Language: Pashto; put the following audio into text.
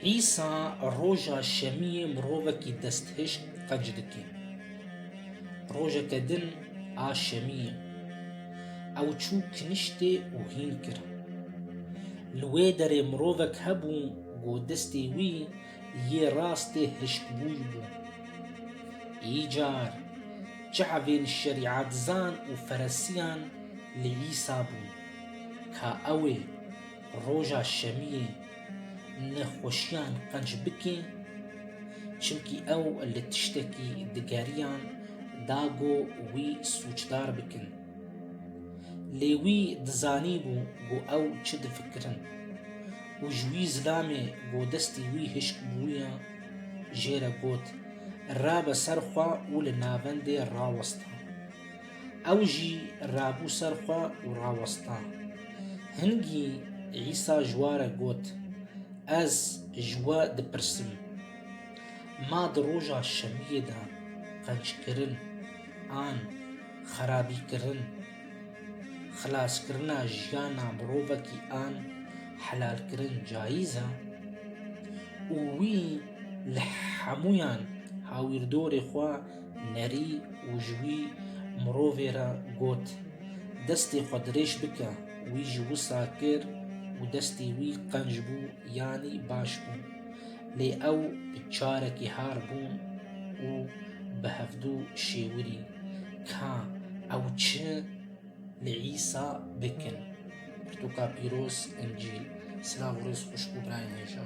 عیسا ڕۆژە شەمیە مرۆڤێکی دەستهێشت قەنج دکێ. ڕۆژێکە دن ئا شەمیە ئەو چوو کنیشتێ و هین کرد. لێ دەرێ مرۆڤێک هەبوو گۆ دەستێ وی یێ ڕاستێ هشک بووی بوو. ئیجار جعڤێن شەریعەتزان و فەرەسیان لە عیسا بوون کە ئەوێ ڕۆژە شەمیە نەخۆشیان قەنج بکێ، چمکی ئەو لە تشتێکی دگەریان داگۆ وی سووچدار بکن. لێوی دزانی بوو گۆ ئەو چ دفکرن و ژووی زلامێ گۆ دەستی وی هشک بوویە ژێرە گوت ڕابە سەرخوا و لە ناوەندێ ڕاوەستا. ئەو ژی ڕابوو سەرخوا و ڕاوەستا. هەنگی عیسا ژوارە گوت ئەس ژوە دپرسم ما di ڕۆژە شەمیێدا قەنجکردن ئان خەرابیکردن خلاصکردنا ژیانا مرۆڤێکی ئان حەلالکردن جاییزە؟ و وی لە هەموویان هاویردۆرێ خوا نەری و ژووی مرۆڤێرە گوت دەستێ خۆ درێژ بکە. وی ژی وسا کرد و دەستی وی قەنج بوو یانی باش بوو. لێ ئەو چارێکی هار بوون و بە هەفتوو شێوری کا ئەو چ لە عیسا بکن. پرتوکا پیرۆز ئەنجیل. سلااو ڕێز خوشک و برایان هێژە.